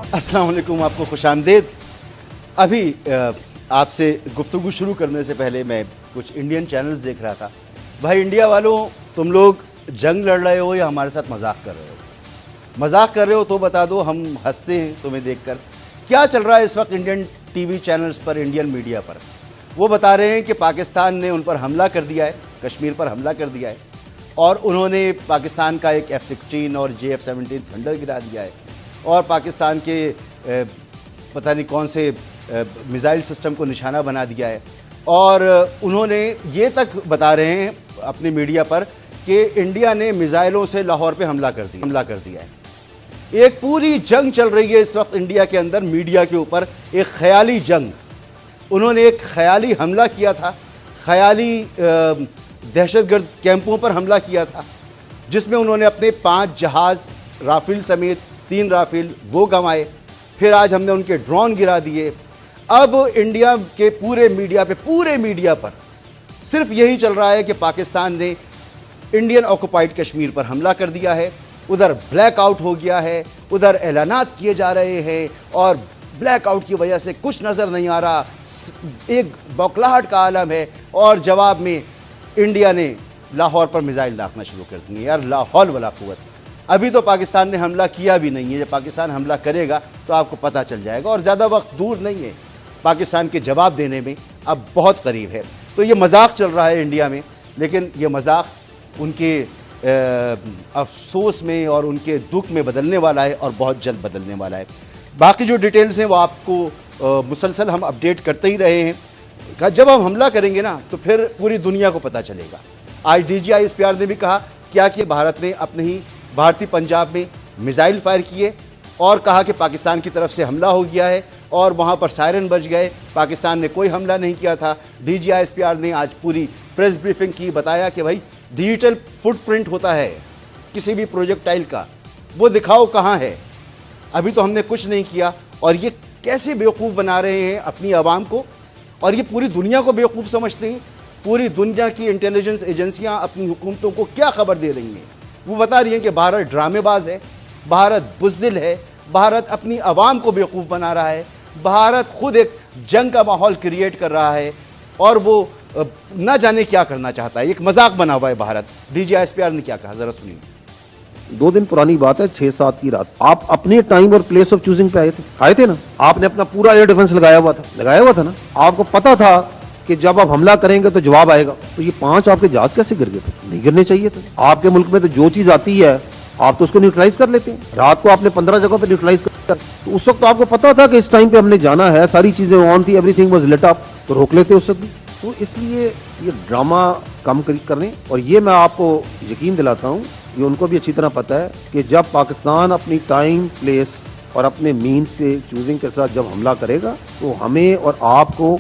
अस्सलाम वालेकुम, आपको खुशामदीद। अभी आपसे गुफ्तगू शुरू करने से पहले मैं कुछ इंडियन चैनल्स देख रहा था। भाई इंडिया वालों, तुम लोग जंग लड़ रहे हो या हमारे साथ मजाक कर रहे हो? मजाक कर रहे हो तो बता दो, हम हंसते हैं तुम्हें देखकर। क्या चल रहा है इस वक्त इंडियन टीवी चैनल्स पर, इंडियन मीडिया पर? वो बता रहे हैं कि पाकिस्तान ने उन पर हमला कर दिया है, कश्मीर पर हमला कर दिया है, और उन्होंने पाकिस्तान का एक F-16 और JF-17 थंडर गिरा दिया है, और पाकिस्तान के पता नहीं कौन से मिसाइल सिस्टम को निशाना बना दिया है। और उन्होंने ये तक बता रहे हैं अपनी मीडिया पर कि इंडिया ने मिसाइलों से लाहौर पे हमला कर दिया है। एक पूरी जंग चल रही है इस वक्त इंडिया के अंदर, मीडिया के ऊपर एक ख्याली जंग। उन्होंने एक ख्याली हमला किया था, ख्याली दहशतगर्द कैंपों पर हमला किया था, जिसमें उन्होंने अपने 5 जहाज़ राफेल समेत 3 राफेल वो गंवाए। फिर आज हमने उनके ड्रोन गिरा दिए। अब इंडिया के पूरे मीडिया पर सिर्फ यही चल रहा है कि पाकिस्तान ने इंडियन ऑक्युपाइड कश्मीर पर हमला कर दिया है, उधर ब्लैकआउट हो गया है, उधर ऐलानात किए जा रहे हैं, और ब्लैकआउट की वजह से कुछ नज़र नहीं आ रहा, एक बौखलाहट का आलम है। और जवाब में इंडिया ने लाहौर पर मिसाइल दागना शुरू कर दिए। यार, ला हौल वला कुव्वत। अभी तो पाकिस्तान ने हमला किया भी नहीं है। जब पाकिस्तान हमला करेगा तो आपको पता चल जाएगा, और ज़्यादा वक्त दूर नहीं है, पाकिस्तान के जवाब देने में अब बहुत करीब है। तो ये मजाक चल रहा है इंडिया में, लेकिन ये मजाक उनके अफसोस में और उनके दुख में बदलने वाला है, और बहुत जल्द बदलने वाला है। बाकी जो डिटेल्स हैं वो आपको मुसलसल हम अपडेट करते ही रहे हैं। जब हम हमला करेंगे ना तो फिर पूरी दुनिया को पता चलेगा। आज DGISPR ने भी कहा क्या कि भारत ने अपने ही भारतीय पंजाब में मिसाइल फायर किए, और कहा कि पाकिस्तान की तरफ से हमला हो गया है, और वहाँ पर सायरन बज गए। पाकिस्तान ने कोई हमला नहीं किया था। DGISPR ने आज पूरी प्रेस ब्रीफिंग की, बताया कि भाई डिजिटल फुटप्रिंट होता है किसी भी प्रोजेक्टाइल का, वो दिखाओ कहाँ है। अभी तो हमने कुछ नहीं किया, और ये कैसे बेवकूफ़ बना रहे हैं अपनी आवाम को, और ये पूरी दुनिया को बेवकूफ़ समझते हैं। पूरी दुनिया की इंटेलिजेंस एजेंसियाँ अपनी हुकूमतों को क्या खबर दे रही हैं? वो बता रही हैं कि भारत ड्रामेबाज है, भारत बुज़दिल है, भारत अपनी आवाम को बेवकूफ़ बना रहा है, भारत खुद एक जंग का माहौल क्रिएट कर रहा है, और वो ना जाने क्या करना चाहता है। एक मजाक बना हुआ है भारत। DGISPR ने क्या कहा, ज़रा सुनिए। 2 दिन पुरानी बात है, 6-7 की रात। आप अपने टाइम और प्लेस ऑफ चूजिंग पे आए थे ना। आपने अपना पूरा एयर डिफेंस लगाया हुआ था ना। आपको पता था कि जब आप हमला करेंगे तो जवाब आएगा। तो ये 5 आपके जहाज कैसे गिर गए? नहीं गिरने चाहिए थे। आपके मुल्क में तो जो चीज आती है आप तो उसको न्यूट्रलाइज कर लेते हैं। रात को आपने 15 जगह पे न्यूट्रलाइज कर, तो उस वक्त तो आपको पता था कि इस टाइम पे हमने जाना है, सारी चीजें ऑन थी, एवरीथिंग वाज लिट अप, तो रोक लेते उस वक्त भी। तो इसलिए ये ड्रामा कम करने, और ये मैं आपको यकीन दिलाता हूँ, ये उनको भी अच्छी तरह पता है कि जब पाकिस्तान अपनी टाइम, प्लेस और अपने मीन्स से चूजिंग के साथ जब हमला करेगा, तो हमें और आपको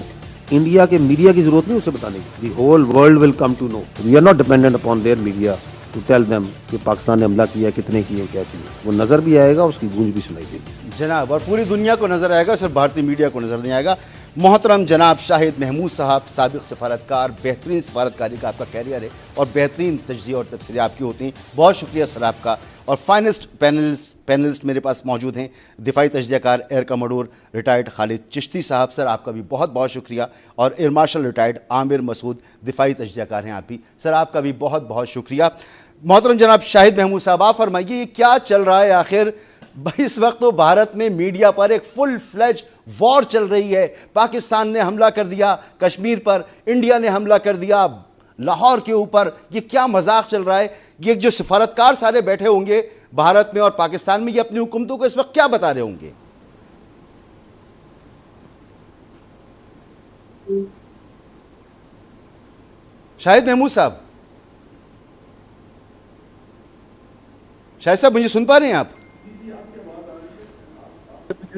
इंडिया के मीडिया की जरूरत नहीं उसे बताने की। The whole world will come to know. We are not dependent upon their media to tell them कि पाकिस्तान ने हमला किया, कितने किए, क्या किए। वो नज़र भी आएगा, उसकी गूंज भी सुनाई देगी जनाब, और पूरी दुनिया को नज़र आएगा, सिर्फ भारतीय मीडिया को नज़र नहीं आएगा। मोहतरम जनाब शाहिद महमूद साहब, साबिक़ सफारतकार, बेहतरीन सफारतकारी का आपका कैरियर है, और बेहतरीन तजज़िया और तबसरे आपकी होती हैं। बहुत शुक्रिया सर आपका। और फाइनेस्ट पैनलिस्ट मेरे पास मौजूद हैं, दिफाई तजज़ियाकार air commodore retired Khalid Chishti साहब। सर आपका भी बहुत बहुत शुक्रिया। और air marshal retired Aamir Masood, दिफाई तजज़ियाकार हैं आप भी। सर आपका भी बहुत बहुत शुक्रिया। मोहतरम जनाब शाहिद महमूद साहब, आप फरमाइए, ये क्या चल रहा है आखिर? भाई इस वक्त तो भारत में मीडिया पर एक फुल फ्लेज वॉर चल रही है। पाकिस्तान ने हमला कर दिया कश्मीर पर, इंडिया ने हमला कर दिया लाहौर के ऊपर। ये क्या मजाक चल रहा है? ये जो सफारतकार सारे बैठे होंगे भारत में और पाकिस्तान में, ये अपनी हुकूमतों को इस वक्त क्या बता रहे होंगे? शाहिद महमूद साहब, शाहिद साहब मुझे सुन पा रहे हैं आप?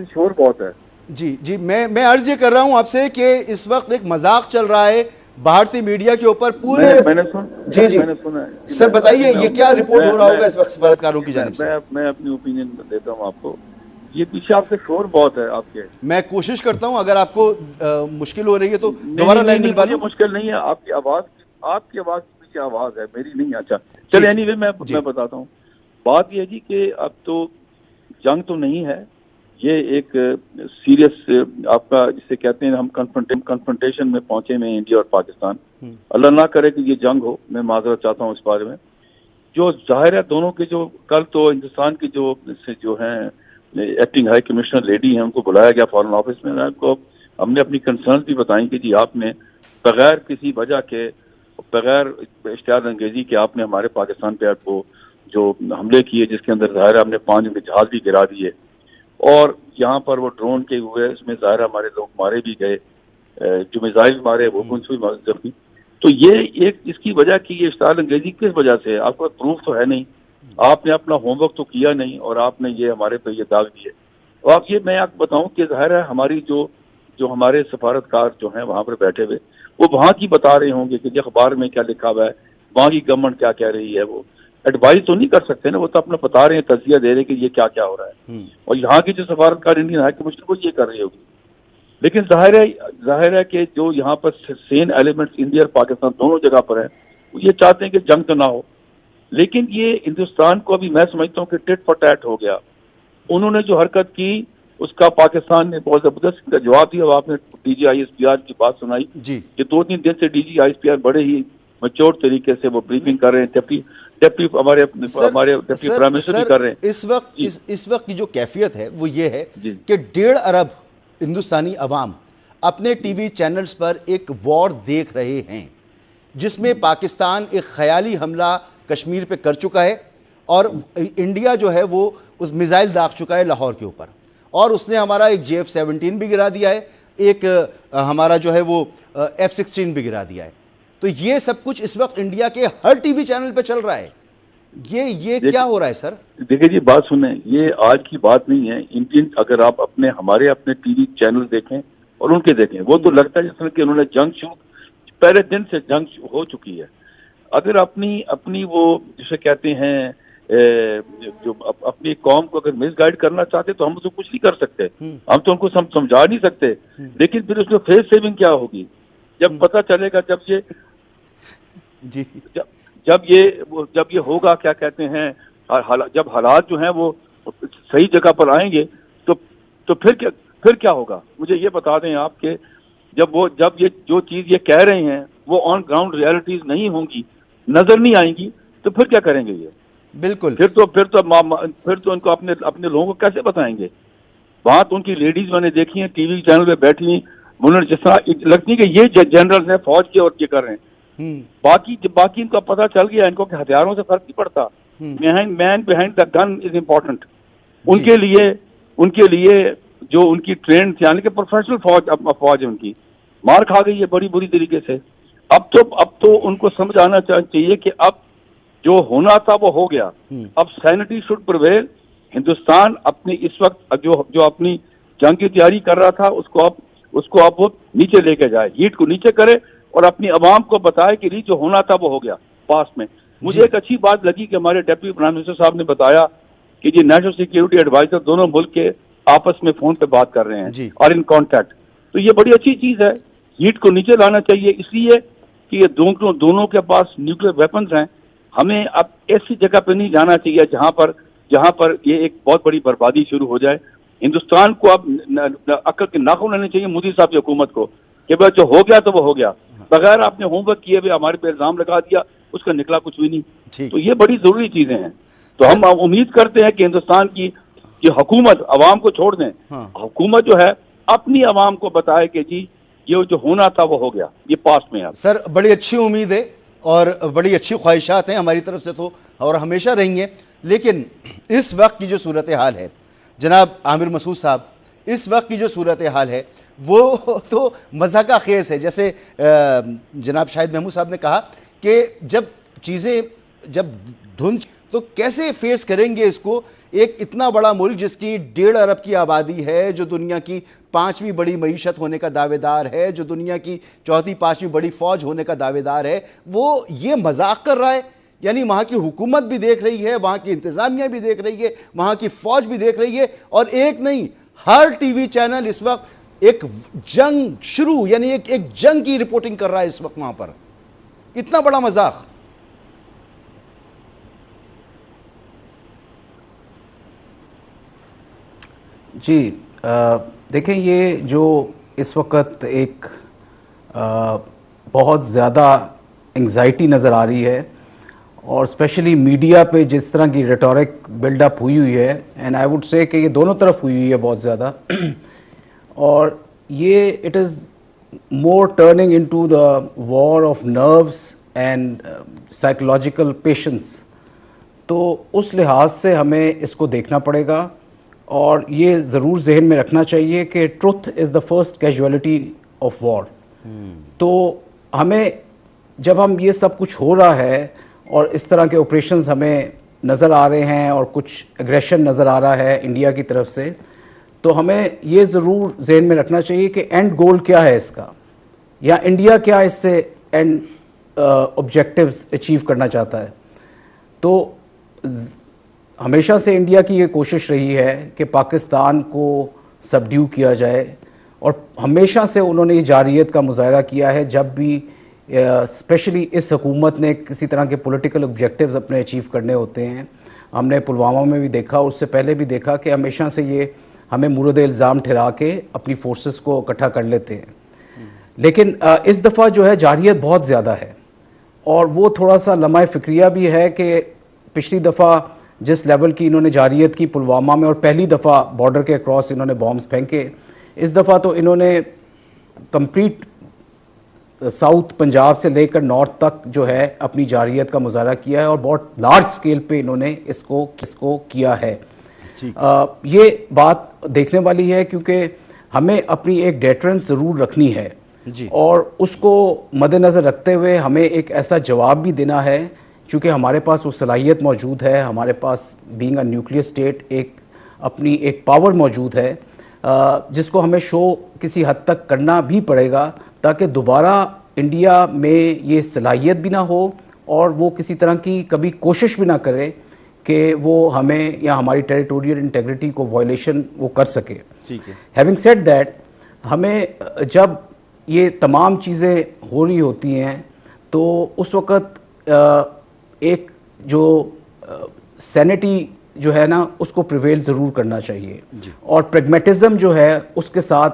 शोर बहुत है। जी, मैं अर्ज ये कर रहा हूं आपसे कि इस वक्त एक मजाक चल रहा है भारतीय मीडिया के ऊपर पूरे। मैंने सुना है। सर बताइए, ये क्या रिपोर्ट हो रहा होगा इस वक्त सफारतकारों की जानिब से? मैं अपनी ओपिनियन देता हूँ आपको। ये पीछे आपसे शोर बहुत है आपके। मैं कोशिश करता हूँ, अगर आपको मुश्किल हो रही है तो दोबारा लाइन मिलवा लूं। मुश्किल नहीं है, आपकी आवाज के पीछे आवाज है, मेरी नहीं। अच्छा चलिए, एनीवे मैं बताता हूँ। बात ये है जी कि अब तो जंग तो नहीं है, ये एक सीरियस आपका जिसे कहते हैं हम कन्फ्रंटेशन में पहुंचे में इंडिया और पाकिस्तान। अल्लाह ना करे कि ये जंग हो, मैं माजरत चाहता हूँ इस बारे में। जो जाहिर है दोनों के जो कल तो हिंदुस्तान की जो हैं एक्टिंग हाई कमिश्नर लेडी हैं उनको बुलाया गया फॉरेन ऑफिस में। उनको हमने अपनी कंसर्न भी बताई कि जी आपने बगैर किसी वजह के, बगैर इश्तिहार अंगेजी के आपने हमारे पाकिस्तान पे वो जो हमले किए जिसके अंदर ज़ाहिर हमने 5 जहाज भी गिरा दिए और यहाँ पर वो ड्रोन के हुए इसमें ज़ाहिर हमारे लोग मारे भी गए, जो मिसाइल मारे वो उनसे भी जख्मी। तो ये एक इसकी वजह की ये इश्तिहार अंगेजी किस वजह से? आपको प्रूफ तो है नहीं, आपने अपना होमवर्क तो किया नहीं और आपने ये हमारे पे ये दाग दिए। तो आप ये मैं आपको बताऊं कि ज़ाहिर है हमारी जो हमारे सफारतकार जो हैं वहाँ पर बैठे हुए वो वहाँ की बता रहे होंगे कि अखबार में क्या लिखा हुआ है, वहाँ की गवर्नमेंट क्या कह रही है। वो एडवाइस तो नहीं कर सकते ना, वो तो अपना बता रहे हैं, तज़किया दे रहे हैं कि ये क्या क्या हो रहा है। और यहाँ की जो सफारतकार इंडियन हाई कमिश्नर वो ये कर रही होगी। लेकिन जाहिर है कि जो यहाँ पर सेन एलिमेंट्स इंडिया और पाकिस्तान दोनों जगह पर है वो ये चाहते हैं कि जंग तो ना हो। लेकिन ये हिंदुस्तान को अभी मैं समझता हूँ कि टिट फॉर टैट हो गया। उन्होंने जो हरकत की उसका पाकिस्तान ने बहुत जबरदस्त जवाब दिया। आपने DGISPR की बात सुनाई जी। कि 2-3 दिन से DGISPR बड़े ही मैच्योर तरीके से वो ब्रीफिंग कर रहे हैं। डेप्टी हमारे डेप्टी प्राइम मिनिस्टर भी कर रहे हैं। इस वक्त की जो कैफियत है वो ये है जी। कि 1.5 अरब हिंदुस्तानी अवाम अपने टीवी चैनल्स पर एक वॉर देख रहे हैं जिसमें पाकिस्तान एक ख्याली हमला कश्मीर पे कर चुका है और इंडिया जो है वो उस मिसाइल दाग चुका है लाहौर के ऊपर और उसने हमारा एक JF-17 भी गिरा दिया है, एक हमारा जो है वो F-16 भी गिरा दिया है। तो ये सब कुछ इस वक्त इंडिया के हर टीवी चैनल पे चल रहा है। ये क्या हो रहा है सर? देखिए जी बात सुने, ये आज की बात नहीं है। इंडियन अगर आप हमारे अपने टीवी चैनल देखें और उनके देखें, वो तो लगता है जिस तरह कि उन्होंने जंग शुरू पहले दिन से जंग हो चुकी है। अगर अपनी वो जिसे कहते हैं जो अपनी कौम को अगर मिसगाइड करना चाहते तो हम तो कुछ नहीं कर सकते, हम तो उनको समझा नहीं सकते। लेकिन फिर उसमें फेस सेविंग क्या होगी जब पता चलेगा, जब ये होगा क्या कहते हैं, जब हालात जो हैं वो सही जगह पर आएंगे तो फिर क्या होगा? मुझे ये बता दें आपके जब ये जो चीज ये कह रहे हैं वो ऑन ग्राउंड रियलिटीज नहीं होंगी, नजर नहीं आएंगी, तो फिर क्या करेंगे ये? बिल्कुल। फिर तो उनको अपने लोगों को कैसे बताएंगे? वहां तो उनकी लेडीज मैंने देखी हैं टीवी चैनल पे बैठी, उन्होंने जिस तरह लगती है कि ये जनरल है फौज के और ये कर रहे हैं। बाकी इनको पता चल गया इनको कि हथियारों से फर्क नहीं पड़ता, man behind the gun is important. उनके लिए जो उनकी ट्रेन यानी कि प्रोफेशनल फौज है उनकी मार खा गई है बड़ी बुरी तरीके से। अब तो उनको समझ आना चाहिए कि अब जो होना था वो हो गया। अब सैनिटी शुड प्रिवेल। हिंदुस्तान अपनी इस वक्त जो अपनी जंग की तैयारी कर रहा था उसको अब वो नीचे लेके जाए, हीट को नीचे करे और अपनी आवाम को बताए कि जो होना था वो हो गया पास में। मुझे एक अच्छी बात लगी कि हमारे डिप्टी प्राइम मिनिस्टर साहब ने बताया कि जी नेशनल सिक्योरिटी एडवाइजर दोनों मुल्क के आपस में फोन पे बात कर रहे हैं और इन कांटेक्ट। तो ये बड़ी अच्छी चीज है, हीट को नीचे लाना चाहिए, इसलिए कि ये दोनों के पास न्यूक्लियर वेपन्स हैं। हमें अब ऐसी जगह पे नहीं जाना चाहिए जहां पर ये एक बहुत बड़ी बर्बादी शुरू हो जाए। हिंदुस्तान को अब अक्ल के नाखून लेने चाहिए मोदी साहब की हुकूमत को कि भाई जो हो गया तो वो हो गया, बगैर आपने होमवर्क किए हुए हमारे पे इल्जाम लगा दिया, उसका निकला कुछ भी नहीं। तो ये बड़ी जरूरी चीजें हैं। तो हम उम्मीद करते हैं कि हिंदुस्तान की हुकूमत अवाम को छोड़ दें। हुकूमत जो है अपनी अवाम को बताए कि जी ये जो होना था वो हो गया, ये पास में है। सर बड़ी अच्छी उम्मीद है और बड़ी अच्छी ख्वाहिशात हैं हमारी तरफ से तो, और हमेशा रहेंगे। लेकिन इस वक्त की जो सूरत हाल है जनाब आमिर मसूद साहब, इस वक्त की जो सूरत हाल है वो तो मज़ाक़ खेज़ है। जैसे जनाब शाहिद महमूद साहब ने कहा कि जब धुंध तो कैसे फेस करेंगे इसको, एक इतना बड़ा मुल्क जिसकी 1.5 अरब की आबादी है, जो दुनिया की 5वीं बड़ी मईशत होने का दावेदार है, जो दुनिया की 4-5वीं बड़ी फ़ौज होने का दावेदार है, वो ये मजाक कर रहा है। यानी वहाँ की हुकूमत भी देख रही है, वहाँ की इंतज़ामिया भी देख रही है, वहाँ की फ़ौज भी देख रही है, और एक नहीं हर टीवी चैनल इस वक्त एक जंग शुरू यानी एक जंग की रिपोर्टिंग कर रहा है इस वक्त वहाँ पर। इतना बड़ा मजाक। जी, देखें, ये जो इस वक्त एक बहुत ज़्यादा एंग्जाइटी नज़र आ रही है, और स्पेशली मीडिया पे जिस तरह की रेटोरिक बिल्डअप हुई है, एंड आई वुड से कि ये दोनों तरफ हुई है बहुत ज़्यादा, और ये it is more turning into the war of nerves and psychological patience. तो उस लिहाज से हमें इसको देखना पड़ेगा, और ये ज़रूर जहन में रखना चाहिए कि truth is the first casualty of war. तो हमें, जब हम ये सब कुछ हो रहा है और इस तरह के ऑपरेशंस हमें नज़र आ रहे हैं और कुछ एग्रेशन नज़र आ रहा है इंडिया की तरफ से, तो हमें ये ज़रूर जहन में रखना चाहिए कि एंड गोल क्या है इसका, या इंडिया क्या इससे एंड ऑब्जेक्टिव्स अचीव करना चाहता है। तो हमेशा से इंडिया की ये कोशिश रही है कि पाकिस्तान को सबड्यू किया जाए, और हमेशा से उन्होंने ये जारियत का मुजाहरा किया है जब भी स्पेशली इस हुकूमत ने किसी तरह के पॉलिटिकल ऑब्जेक्टिव्स अपने अचीव करने होते हैं। हमने पुलवामा में भी देखा, उससे पहले भी देखा कि हमेशा से ये हमें मुर्द इल्ज़ाम ठहरा के अपनी फोर्सेस को इकट्ठा कर लेते हैं। लेकिन इस दफ़ा जो है जारियत बहुत ज़्यादा है, और वो थोड़ा सा लम्हा फ़िक्रिया भी है कि पिछली दफ़ा जिस लेवल की इन्होंने जारियत की पुलवामा में, और पहली दफ़ा बॉर्डर के अक्रॉस इन्होंने बॉम्ब्स फेंके, इस दफ़ा तो इन्होंने कंप्लीट साउथ पंजाब से लेकर नॉर्थ तक जो है अपनी जारियत का मुजाहरा किया है, और बहुत लार्ज स्केल पे इन्होंने इसको किया है। ये बात देखने वाली है, क्योंकि हमें अपनी एक डेटरेंस ज़रूर रखनी है जी। और उसको मद्देनज़र रखते हुए हमें एक ऐसा जवाब भी देना है, चूँकि हमारे पास वो सलाहियत मौजूद है, हमारे पास बीइंग अ न्यूक्लियर स्टेट अपनी एक पावर मौजूद है, जिसको हमें शो किसी हद तक करना भी पड़ेगा, ताकि दोबारा इंडिया में ये सलाहियत भी ना हो और वो किसी तरह की कभी कोशिश भी ना करे कि वो हमें या हमारी टेरिटोरियल इंटेग्रिटी को वायलेशन वो कर सके। ठीक है। हैविंग सेड दैट, हमें जब ये तमाम चीज़ें हो रही होती हैं तो उस वक़्त एक जो सैनिटी जो है ना, उसको प्रिवेल ज़रूर करना चाहिए, और प्रेगमेटिज़म जो है उसके साथ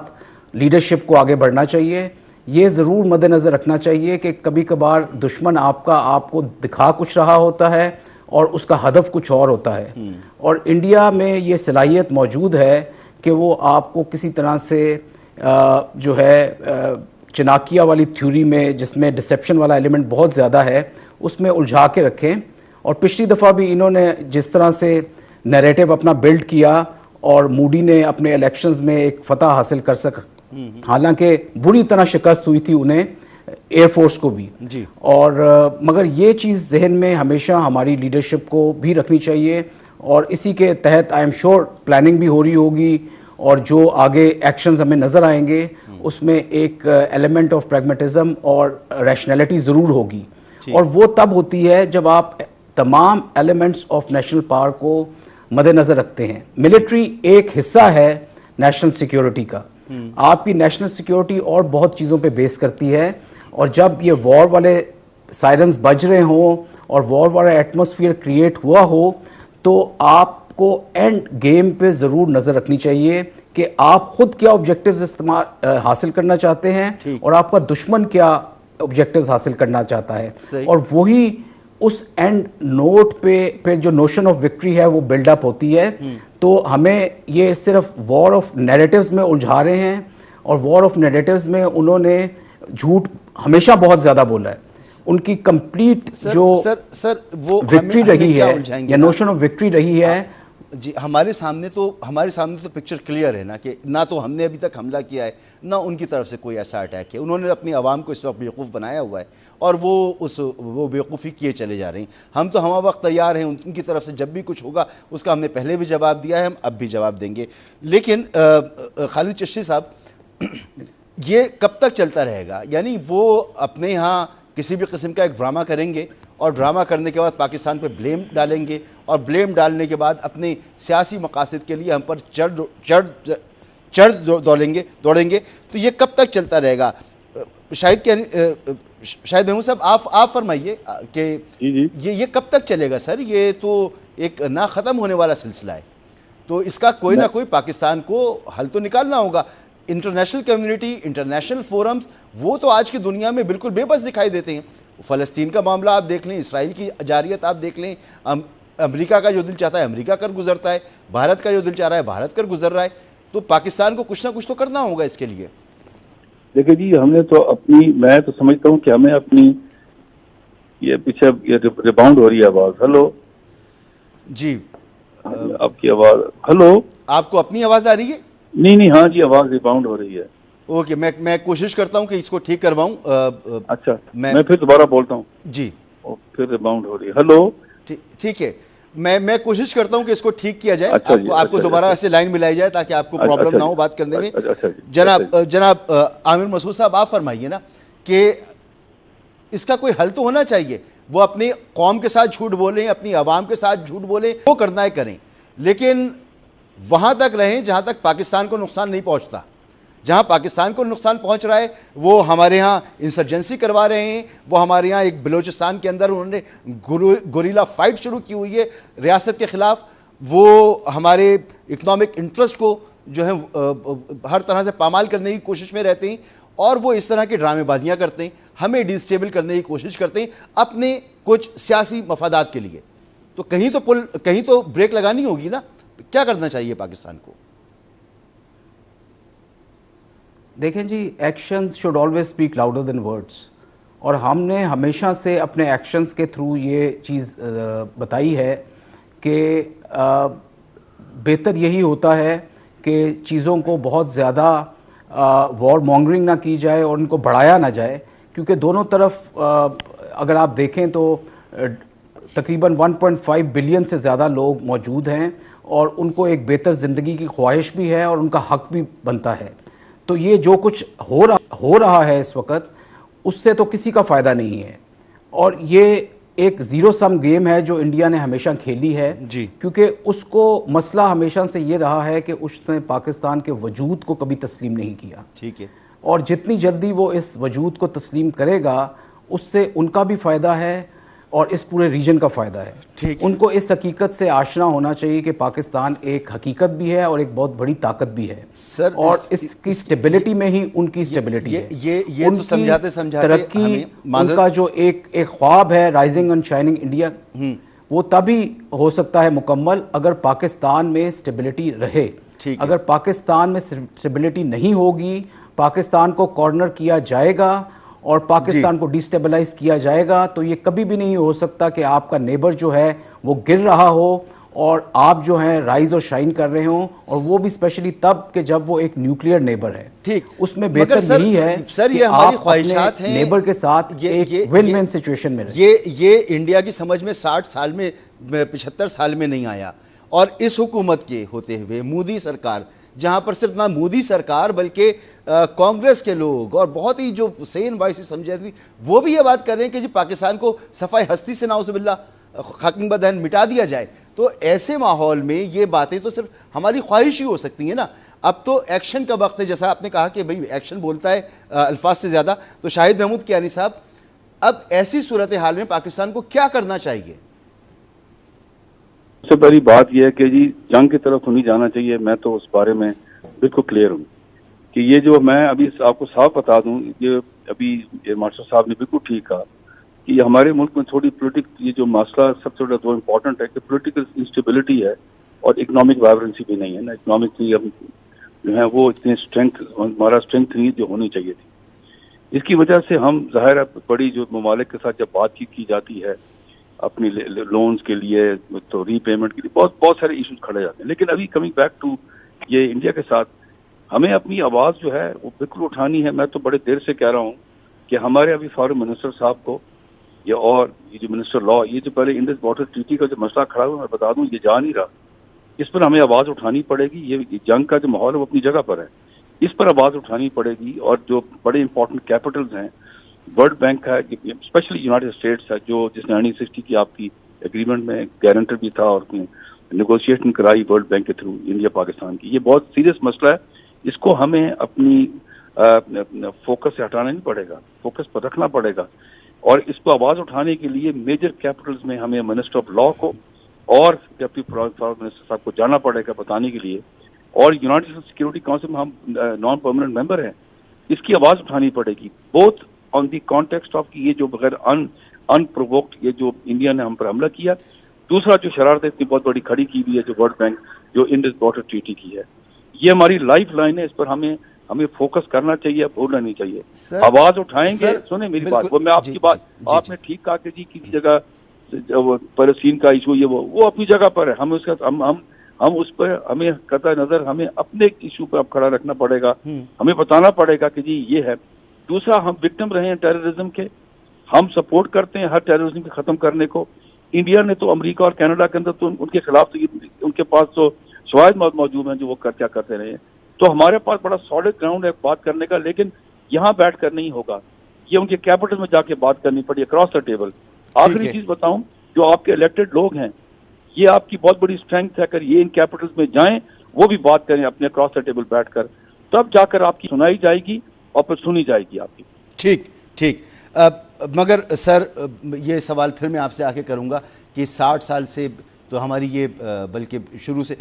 लीडरशिप को आगे बढ़ना चाहिए। ये ज़रूर मद्देनज़र रखना चाहिए कि कभी कभार दुश्मन आपको दिखा कुछ रहा होता है और उसका हदफ कुछ और होता है, और इंडिया में ये सलाहियत मौजूद है कि वो आपको किसी तरह से जो है चनाकिया वाली थ्योरी में, जिसमें डिसेप्शन वाला एलिमेंट बहुत ज़्यादा है, उसमें उलझा के रखें। और पिछली दफ़ा भी इन्होंने जिस तरह से नैरेटिव अपना बिल्ड किया और मूडी ने अपने इलेक्शंस में एक फतह हासिल कर सका, हालांकि बुरी तरह शिकस्त हुई थी उन्हें, एयरफोर्स को भी जी। और मगर ये चीज़ जहन में हमेशा हमारी लीडरशिप को भी रखनी चाहिए, और इसी के तहत आई एम श्योर प्लानिंग भी हो रही होगी, और जो आगे एक्शंस हमें नज़र आएंगे उसमें एक एलिमेंट ऑफ प्रैग्मेटिज्म और रैशनैलिटी ज़रूर होगी। और वो तब होती है जब आप तमाम एलिमेंट्स ऑफ नेशनल पावर को मद्देनज़र रखते हैं। मिलिट्री एक हिस्सा है नेशनल सिक्योरिटी का, आपकी नेशनल सिक्योरिटी और बहुत चीज़ों पे बेस करती है, और जब ये वॉर वाले सायरन्स बज रहे हों और वॉर वाला एटमॉस्फेयर क्रिएट हुआ हो, तो आपको एंड गेम पे ज़रूर नज़र रखनी चाहिए कि आप खुद क्या ऑब्जेक्टिव्स हासिल करना चाहते हैं और आपका दुश्मन क्या ऑब्जेक्टिव्स हासिल करना चाहता है, और वही उस एंड नोट पे जो नोशन ऑफ विक्ट्री है वो बिल्डअप होती है। तो हमें ये सिर्फ वॉर ऑफ नैरेटिव्स में उलझा रहे हैं, और वॉर ऑफ नैरेटिव्स में उन्होंने झूठ हमेशा बहुत ज़्यादा बोला है। उनकी कंप्लीट जो वो विक्ट्री रही है या नोशन ऑफ विक्ट्री रही है जी, हमारे सामने तो पिक्चर क्लियर है ना, कि ना तो हमने अभी तक हमला किया है, ना उनकी तरफ से कोई ऐसा अटैक है। उन्होंने अपनी आवाम को इस वक्त बेवकूफ़ बनाया हुआ है, और वो बेवकूफ़ी किए चले जा रहे हैं। हम तो हम वक्त तैयार हैं, उनकी तरफ से जब भी कुछ होगा उसका हमने पहले भी जवाब दिया है, हम अब भी जवाब देंगे। लेकिन खालिद चिश्ती साहब, ये कब तक चलता रहेगा? यानी वो अपने यहाँ किसी भी किस्म का एक ड्रामा करेंगे, और ड्रामा करने के बाद पाकिस्तान पे ब्लेम डालेंगे, और ब्लेम डालने के बाद अपने सियासी मकासद के लिए हम पर चढ़ दौड़ेंगे। तो ये कब तक चलता रहेगा? शायद महमूद साहब आप फरमाइए कि ये कब तक चलेगा सर? ये तो एक ना ख़त्म होने वाला सिलसिला है। तो इसका कोई ना कोई पाकिस्तान को हल तो निकालना होगा। इंटरनेशनल कम्युनिटी, इंटरनेशनल फोरम्स, वो तो आज की दुनिया में बिल्कुल बेबस दिखाई देते हैं। फ़लस्तीन का मामला आप देख लें, इसराइल की जारियत आप देख लें, अमेरिका का जो दिल चाहता है अमेरिका कर गुजरता है, भारत का जो दिल चाह रहा है भारत कर गुजर रहा है। तो पाकिस्तान को कुछ ना कुछ तो करना होगा इसके लिए। देखिए जी, हमने तो अपनी, मैं तो समझता हूँ कि हमें अपनी, ये पीछे ये रिबाउंड हो रही है आवाज। हेलो जी, आपकी आवाज, हेलो, आपको अपनी आवाज़ आ रही है? नहीं, हाँ जी, आवाज रिबाउंड हो रही है। ओके, मैं कोशिश करता हूँ कि इसको ठीक करवाऊँ। अच्छा, मैं फिर दोबारा बोलता हूँ जी, फिर रिबाउंड हो रही है। हेलो, ठीक है, मैं कोशिश करता हूँ कि इसको ठीक किया जाए। अच्छा जी, आपको अच्छा, दोबारा अच्छा। ऐसे लाइन मिलाई जाए ताकि आपको अच्छा, प्रॉब्लम अच्छा ना हो जी, बात करने में। अच्छा जी, जनाब आमिर मसूद साहब, आप फरमाइए ना कि इसका कोई हल तो होना चाहिए। वो अपनी कौम के साथ झूठ बोलें, अपनी आवाम के साथ झूठ बोलें, वो करना है करें, लेकिन वहाँ तक रहें जहाँ तक पाकिस्तान को नुकसान नहीं पहुँचता। जहाँ पाकिस्तान को नुकसान पहुँच रहा है वो हमारे यहाँ इंसर्जेंसी करवा रहे हैं, वो हमारे यहाँ एक बलूचिस्तान के अंदर उन्होंने गुरिल्ला फाइट शुरू की हुई है रियासत के ख़िलाफ़। वो हमारे इकनॉमिक इंटरेस्ट को जो है हर तरह से पामाल करने की कोशिश में रहते हैं, और वो इस तरह की ड्रामेबाजियाँ करते हैं, हमें डिस्टेबल करने की कोशिश करते हैं अपने कुछ सियासी मफादात के लिए। तो कहीं तो ब्रेक लगानी होगी ना। क्या करना चाहिए पाकिस्तान को? देखें जी, actions should always speak louder than words, और हमने हमेशा से अपने एक्शंस के थ्रू ये चीज़ बताई है कि बेहतर यही होता है कि चीज़ों को बहुत ज़्यादा वॉर मॉन्गरिंग ना की जाए और उनको बढ़ाया ना जाए, क्योंकि दोनों तरफ अगर आप देखें तो तकरीबन 1.5 बिलियन से ज़्यादा लोग मौजूद हैं और उनको एक बेहतर ज़िंदगी की ख्वाहिश भी है और उनका हक भी बनता है। तो ये जो कुछ हो रहा है इस वक्त, उससे तो किसी का फ़ायदा नहीं है, और ये एक ज़ीरो सम गेम है जो इंडिया ने हमेशा खेली है जी। क्योंकि उसको मसला हमेशा से ये रहा है कि उसने पाकिस्तान के वजूद को कभी तस्लीम नहीं किया। ठीक है, और जितनी जल्दी वो इस वजूद को तस्लीम करेगा उससे उनका भी फ़ायदा है और इस पूरे रीजन का फ़ायदा है। ठीक। उनको इस हकीकत से आशना होना चाहिए कि पाकिस्तान एक हकीकत भी है और एक बहुत बड़ी ताकत भी है सर, और इसकी स्टेबिलिटी में ही उनकी स्टेबिलिटी है। ये तो उनकी समझाते तरक्की, हमें उनका जो एक ख्वाब है राइजिंग एंड शाइनिंग इंडिया, वो तभी हो सकता है मुकम्मल अगर पाकिस्तान में स्टेबिलिटी रहे। अगर पाकिस्तान में स्टेबिलिटी नहीं होगी, पाकिस्तान को कॉर्नर किया जाएगा और पाकिस्तान को डिस्टेबलाइज किया जाएगा, तो ये कभी भी नहीं हो सकता कि आपका नेबर जो है वो गिर रहा हो और आप जो है राइज और शाइन कर रहे हो, और वो भी स्पेशली तब कि जब वो एक न्यूक्लियर नेबर है। ठीक, उसमें बेहतर यही है सर, ये हमारी ख्वाहिशात हैं नेबर के साथ एक विन विन सिचुएशन में रहे। ये इंडिया की समझ में 60 साल में 75 साल में नहीं आया, और इस हुकूमत के होते हुए मोदी सरकार, जहाँ पर सिर्फ ना मोदी सरकार बल्कि कांग्रेस के लोग और बहुत ही जो सेन वाइसी समझे थी, वो भी ये बात कर रहे हैं कि जी पाकिस्तान को सफाई हस्ती से नाउज़ुबिल्लाह खाकिम बदहन मिटा दिया जाए। तो ऐसे माहौल में ये बातें तो सिर्फ हमारी ख्वाहिश ही हो सकती है ना। अब तो एक्शन का वक्त है, जैसा आपने कहा कि भाई एक्शन बोलता है अल्फाज से ज़्यादा। तो शाहिद महमूद कियानी साहब, अब ऐसी सूरत हाल में पाकिस्तान को क्या करना चाहिए? सबसे पहली बात यह है कि जी जंग की तरफ नहीं जाना चाहिए। मैं तो उस बारे में बिल्कुल क्लियर हूँ कि ये जो मैं अभी आपको साफ बता दूं, ये अभी मास्टर साहब ने बिल्कुल ठीक कहा कि हमारे मुल्क में थोड़ी ये जो मसला सबसे बड़ा जो इम्पोर्टेंट है कि पॉलिटिकल इंस्टेबिलिटी है और इकोनॉमिक वाइब्रेंसी भी नहीं है ना। इकोनॉमिकली हम जो है वो इतनी हमारा स्ट्रेंथ नहीं जो होनी चाहिए थी। इसकी वजह से हम ज़ाहिर है बड़ी जो ममालिक के साथ जब बातचीत की जाती है अपनी लोन्स के लिए, तो रीपेमेंट के लिए बहुत सारे इश्यूज खड़े जाते हैं। लेकिन अभी कमिंग बैक टू ये इंडिया के साथ, हमें अपनी आवाज़ जो है वो बिल्कुल उठानी है। मैं तो बड़े देर से कह रहा हूँ कि हमारे अभी फॉरेन मिनिस्टर साहब को ये और ये जो मिनिस्टर लॉ, ये जो पहले इंडस वाटर ट्रीटी का जो मसला खड़ा हुआ, मैं बता दूं ये जा नहीं रहा। इस पर हमें आवाज़ उठानी पड़ेगी। ये जंग का जो माहौल है वो अपनी जगह पर है, इस पर आवाज़ उठानी पड़ेगी। और जो बड़े इंपॉर्टेंट कैपिटल्स हैं, वर्ल्ड बैंक है, स्पेशली यूनाइटेड स्टेट्स है, जो जिसने 1960 की आपकी एग्रीमेंट में गारंटर भी था और नेगोशिएशन कराई वर्ल्ड बैंक के थ्रू इंडिया पाकिस्तान की। ये बहुत सीरियस मसला है, इसको हमें अपनी फोकस से हटाना नहीं पड़ेगा, फोकस पर रखना पड़ेगा। और इसको आवाज़ उठाने के लिए मेजर कैपिटल्स में हमें मिनिस्टर ऑफ लॉ को और डेप्टी फॉरेन मिनिस्टर साहब को जाना पड़ेगा बताने के लिए, और यूनाइटेड सिक्योरिटी काउंसिल में हम नॉन परमानेंट मेंबर हैं, इसकी आवाज उठानी पड़ेगी, both on the context of कि ये जो बगैर अनप्रोवोक्ड ये जो इंडिया ने हम पर हमला किया, दूसरा जो शरारत इतनी बहुत बड़ी खड़ी की हुई है जो वर्ल्ड बैंक जो इंडस वाटर ट्रीटी की है, ये हमारी लाइफ लाइन है, इस पर हमें फोकस करना चाहिए, भूलना नहीं चाहिए। आवाज उठाएंगे, सुने मेरी बात, वो मैं आपकी बात आपने ठीक कहा कि जी किसी जगह फलस्तीन का इशू ये वो अपनी जगह पर है, हम उसका हम उस पर हमें कतई नजर हमें अपने इशू पर अब खड़ा रखना पड़ेगा, हमें बताना पड़ेगा कि जी ये है। दूसरा, हम विक्टिम रहे हैं टेररिज्म के, हम सपोर्ट करते हैं हर टेररिज्म को खत्म करने को। इंडिया ने तो अमेरिका और कनाडा के अंदर तो उनके खिलाफ तो उनके पास तो शवाहिद मौजूद हैं जो वो क्या करते रहे हैं, तो हमारे पास बड़ा सॉलिड ग्राउंड है बात करने का, लेकिन यहाँ बैठ कर नहीं होगा, ये उनके कैपिटल में जाके बात करनी पड़ी अक्रॉस द टेबल। आखिरी चीज बताऊं, जो आपके इलेक्टेड लोग हैं, ये आपकी बहुत बड़ी स्ट्रेंथ है, अगर ये इन कैपिटल्स में जाएं, वो भी बात करें अपने अक्रॉस द टेबल बैठकर, तब जाकर आपकी सुनाई जाएगी और फिर सुनी जाएगी आपकी। ठीक। मगर सर ये सवाल फिर मैं आपसे आके करूंगा कि 60 साल से तो हमारी ये बल्कि शुरू से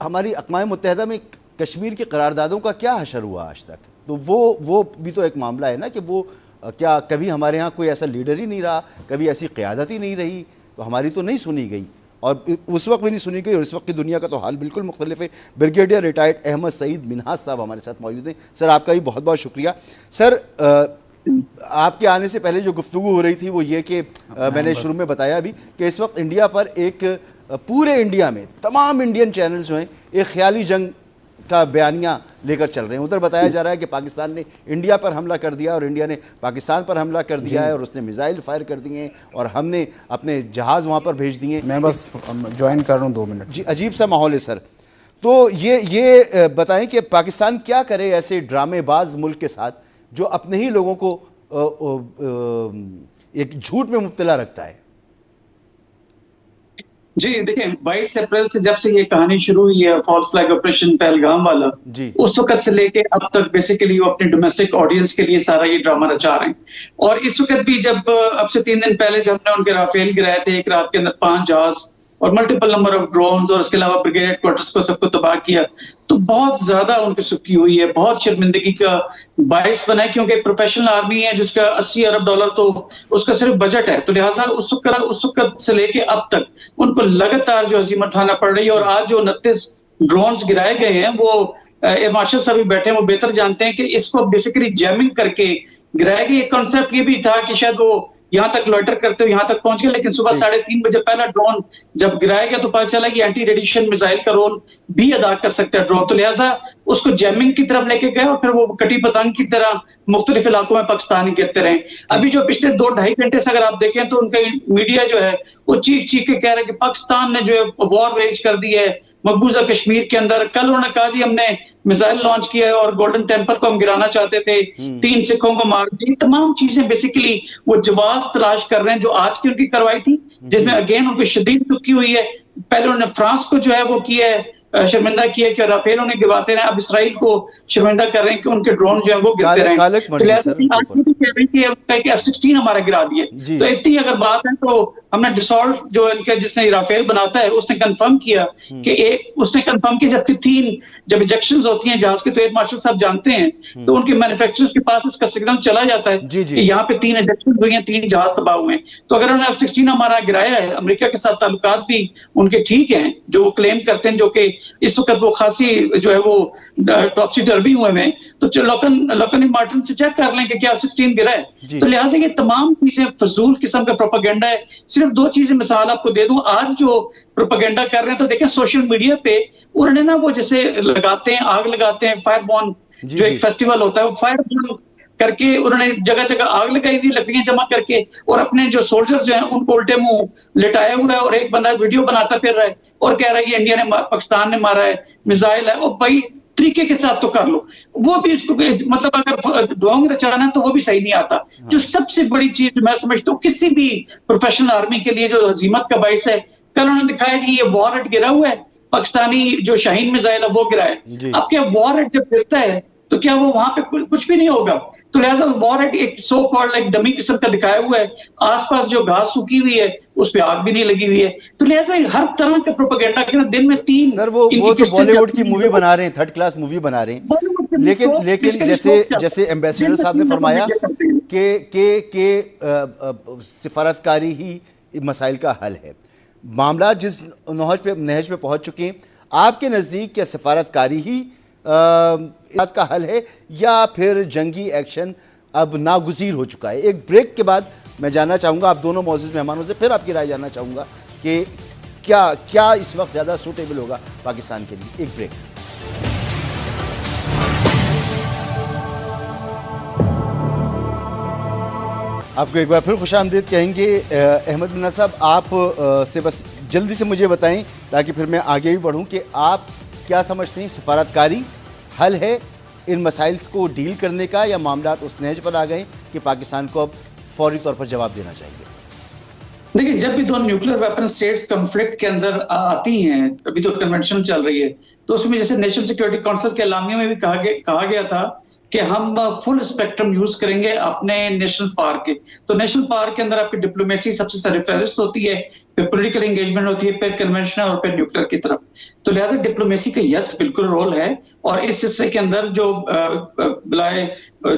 हमारी अक़वाम मुत्तहिदा में कश्मीर की करारदादों का क्या हशर हुआ आज तक, तो वो भी तो एक मामला है ना कि वो क्या कभी हमारे यहाँ कोई ऐसा लीडर ही नहीं रहा, कभी ऐसी क़यादत ही नहीं रही, तो हमारी तो नहीं सुनी गई, और उस वक्त भी नहीं सुनी गई, और इस वक्त की दुनिया का तो हाल बिल्कुल मुख्तलिफ है। ब्रिगेडियर रिटायर्ड अहमद सईद मिन्हाज साहब हमारे साथ मौजूद हैं। सर आपका भी बहुत बहुत शुक्रिया। सर आपके आने से पहले जो गुफ्तगू हो रही थी वो ये कि मैंने शुरू में बताया भी कि इस वक्त इंडिया पर एक पूरे इंडिया में तमाम इंडियन चैनल्स जो हैं एक ख्याली जंग का बयानिया लेकर चल रहे हैं। उधर बताया जा रहा है कि पाकिस्तान ने इंडिया पर हमला कर दिया और इंडिया ने पाकिस्तान पर हमला कर दिया है, और उसने मिसाइल फायर कर दिए हैं और हमने अपने जहाज़ वहाँ पर भेज दिए। मैं बस ज्वाइन कर रहा हूँ 2 मिनट। जी, अजीब सा माहौल है सर। तो ये बताएं कि पाकिस्तान क्या करे ऐसे ड्रामेबाज मुल्क के साथ जो अपने ही लोगों को एक झूठ में मुब्तला रखता है। जी देखिए, 22 अप्रैल से जब से ये कहानी शुरू हुई है फॉल्स फ्लैग ऑपरेशन पहलगाम वाला, उस वक्त से लेके अब तक बेसिकली वो अपने डोमेस्टिक ऑडियंस के लिए सारा ये ड्रामा रचा रहे हैं। और इस वक्त भी जब अब से 3 दिन पहले जब हमने उनके राफेल गिराए थे, एक रात के अंदर 5 जहाज और मल्टीपल नंबर ऑफ ड्रोन्स और उसके अलावा ब्रिगेड हेडक्वार्टर्स को सबको तबाह किया, तो बहुत ज्यादा उनकी सुखी हुई है, बहुत शर्मिंदगी का बायस बना है, क्योंकि एक प्रोफेशनल आर्मी है जिसका $80 अरब तो उसका सिर्फ बजट है, तो लिहाजा उस वक्त से लेके अब तक उनको लगातार जो अजीमत उठाना पड़ रही है। और आज जो 29 ड्रोन्स गिराए गए हैं, वो एयर मार्शल साहब भी बैठे हैं, वो बेहतर जानते हैं कि इसको बेसिकली जैमिंग करके गिराया गया। एक कॉन्सेप्ट ये भी था कि शायद वो यहाँ तक लॉइटर करते हुए यहाँ तक पहुंच गए, लेकिन सुबह 3:30 बजे पहला ड्रोन जब गिराया गया तो पता चला कि एंटी रेडिएशन मिसाइल का रोल भी अदा कर सकता है ड्रोन, तो लिहाजा उसको जैमिंग की तरफ लेके गए और फिर वो कटी पतंग की तरह मुख्तलिफ इलाकों में पाकिस्तान गिरते रहे। अभी जो पिछले 2-2.5 घंटे से अगर आप देखें तो उनका मीडिया जो है वो चीख के कह रहा है कि पाकिस्तान ने जो है वॉर वेज कर दी है मकबूजा कश्मीर के अंदर। कल उन्होंने कहा जी हमने मिसाइल लॉन्च किया है और गोल्डन टेम्पल को हम गिराना चाहते थे, 3 सिखों को मार दी। तमाम चीजें बेसिकली वो जवाब तलाश कर रहे हैं जो आज की उनकी कार्रवाई थी, जिसमें अगेन उनको शदीद चुकी हुई है। पहले उन्होंने फ्रांस को जो है वो किया है, शर्मिंदा किया कि राफेल उन्हें गिराते रहे, अब इसराइल को शर्मिंदा कर रहे हैं कि उनके ड्रोन जो है वो गिरते रहे। F-16 हमारा गिरा दिए, तो इतनी अगर बात है तो हमने डिसॉल्ट जो इनके जिसने राफेल बनाता है उसने कंफर्म किया कि उसने कंफर्म किया जबकि 3 जब इंजेक्शंस होती हैं जहाज के, तो एयर मार्शल साहब जानते हैं, तो उनके मैन्युफैक्चरर्स के पास इसका सिग्नल चला जाता है कि यहाँ पे 3 इंजेक्शन हुई हैं, 3 जहाज तबाह हुए हैं। तो अगर उन्होंने F-16 हमारा गिराया है, अमेरिका के साथ ताल्लुकात भी उनके ठीक हैं जो वो क्लेम करते हैं, जो कि इस वक्त वो खासी जो है वो टॉपसी टर्बी हुए हैं, तो लोकन मार्टिन से चेक कर लें कि क्या F-16 गिरा है। तो लिहाजा ये तमाम चीजें फजूल किस्म का प्रोपेगेंडा है। सिर्फ 2 चीजें मिसाल आपको दे दूं, आज जो प्रोपेगेंडा कर रहे हैं तो देखें सोशल मीडिया पे उन्होंने ना वो जैसे लगाते हैं, आग लगाते हैं, फायरबॉर्न जो एक फेस्टिवल होता है, वो फायरबॉर्न करके उन्होंने जगह जगह आग लगाई थी लकड़ियां जमा करके, और अपने जो सोल्जर्स जो हैं उनको उल्टे मुंह लिटाया हुआ है, और एक बंदा वीडियो बनाता फिर रहा है और कह रहा है कि इंडिया ने पाकिस्तान ने मारा है, मिसाइल है। और भाई तरीके के साथ तो कर लो, वो भी इसको मतलब अगर ढोंग रचाना है तो वो भी सही नहीं आता। जो सबसे बड़ी चीज मैं समझता हूँ किसी भी प्रोफेशनल आर्मी के लिए जो हजीमत का बाइस है, कल उन्होंने दिखाया कि ये वॉरहेड गिरा हुआ है, पाकिस्तानी जो शाहीन मिसाइल है वो गिरा है। अब क्या वॉरहेड जब गिरता है तो क्या वो वहां पे कुछ भी नहीं होगा? तो लिहाजा वॉर एक सो कॉल्ड लाइक डमी किस्म का दिखाया हुआ है, आसपास जो घास सूखी हुई है उस पे आग भी नहीं लगी हुई है। तो लिहाजा हर तरह का प्रोपेगेंडा के दिन में 3 सर वो तो बॉलीवुड की मूवी बना रहे हैं, थर्ड क्लास मूवी बना रहे हैं, लेकिन जैसे एम्बेसडर साहब ने फरमाया कि सिफारतकारी ही मसाइल का हल है। मामला जिस नहज पे पहुंच चुके हैं, आपके नज़दीक क्या सिफारतकारी ही बात का हल है या फिर जंगी एक्शन अब नागुज़ीर हो चुका है? एक ब्रेक के बाद मैं जानना चाहूँगा आप दोनों मौजूद मेहमानों से, फिर आपकी राय जानना चाहूँगा कि क्या इस वक्त ज़्यादा सूटेबल होगा पाकिस्तान के लिए। एक ब्रेक। आपको एक बार फिर खुशामदीद कहेंगे। अहमद मिन्ना साहब, आप से बस जल्दी से मुझे बताएं ताकि फिर मैं आगे भी बढ़ूं कि आप क्या समझते हैं, सिफारतकारी हल है इन मसाइल्स को डील करने का या मामला उस नहज पर आ गए कि पाकिस्तान को अब फौरी तौर पर जवाब देना चाहिए? देखिए, जब भी दो न्यूक्लियर वेपन स्टेट्स कॉन्फ्लिक्ट के अंदर आती हैं, अभी तो कन्वेंशन चल रही है, तो उसमें जैसे नेशनल सिक्योरिटी काउंसिल के एलामिया में भी कहा गया था कि हम फुल स्पेक्ट्रम यूज करेंगे अपने नेशनल पार्क के। तो नेशनल पार्क के अंदर आपकी डिप्लोमेसी सबसे सरफहरिस्त होती है, फिर पॉलिटिकल एंगेजमेंट होती है, फिर कन्वेंशनल और फिर न्यूक्लियर की तरफ। तो लिहाजा डिप्लोमेसी का यस बिल्कुल रोल है, और इस सिलसिले के अंदर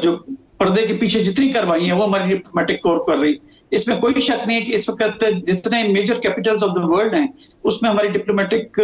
जो पर्दे के पीछे जितनी कार्रवाई है वो हमारी डिप्लोमेटिक कोर कर रही। इसमें कोई शक नहीं है कि इस वक्त जितने major capitals of the world हैं उसमें हमारी डिप्लोमेटिक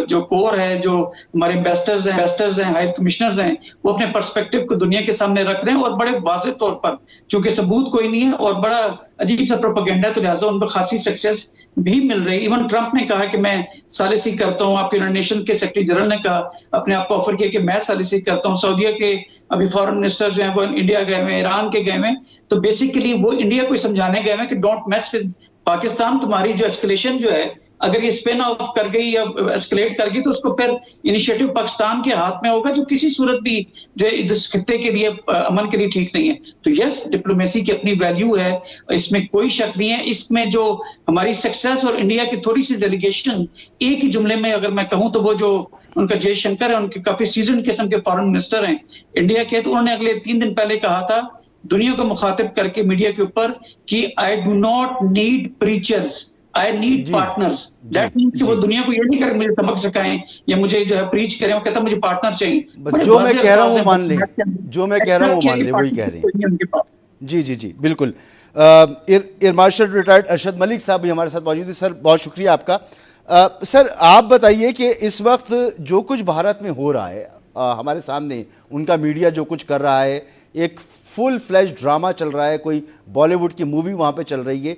जो कोर है, जो हमारे एम्बेसडर्स हैं, हाई कमिश्नर्स हैं, वो अपने पर्सपेक्टिव को दुनिया के सामने रख रहे हैं और बड़े वाज़ेह तौर पर, क्योंकि सबूत कोई नहीं है और बड़ा अजीब सा प्रोपेगेंडा है, तो लिहाजा उन पर खासी सक्सेस भी मिल रही है। इवन ट्रंप ने कहा कि मैं सालिसी करता हूँ, आपके यूनाइटेड नेशन के सेक्रेटरी जनरल ने कहा, अपने आप को ऑफर किया कि मैं सालिसी करता हूँ। सऊदीया के अभी फॉरेन मिनिस्टर जो हैं वो इंडिया गए हुए, ईरान के गए हुए, तो बेसिकली वो इंडिया को समझाने गए हुए कि डोंट मैस विद पाकिस्तान, तुम्हारी जो एस्केलेशन जो है अगर ये स्पिन ऑफ कर गई या एस्केलेट कर गई तो उसको फिर इनिशिएटिव पाकिस्तान के हाथ में होगा, जो किसी सूरत भी जो इस खित्ते के लिए अमन के लिए ठीक नहीं है। तो यस, डिप्लोमेसी की अपनी वैल्यू है, इसमें कोई शक नहीं है। इसमें जो हमारी सक्सेस और इंडिया की थोड़ी सी डेलीगेशन, एक ही जुमले में अगर मैं कहूं तो वो जो उनका जयशंकर है, उनके काफी सीजन किस्म के फॉरेन मिनिस्टर हैं इंडिया के, तो उन्होंने अगले 3 दिन पहले कहा था दुनिया को मुखातिब करके मीडिया के ऊपर कि I do not need preachers, I need partners. That means कि वो दुनिया को ये नहीं कर मुझे सबक सिखाएं या मुझे जो है प्रीच करें, वो कहता मुझे पार्टनर चाहिए। बस जो मैं कह रहा हूँ वो मान ले, जो मैं कह रहा हूँ वो मान ले, वही कह रहे हैं। जी जी जी बिल्कुल। Air marshal retired Arshad Malik साहब भी हमारे साथ मौजूद है। सर बहुत शुक्रिया आपका। सर आप बताइए कि इस वक्त जो कुछ भारत में हो रहा है, हमारे सामने उनका मीडिया जो कुछ कर रहा है, एक फुल फ्लैश ड्रामा चल रहा है, कोई बॉलीवुड की मूवी वहाँ पे चल रही है,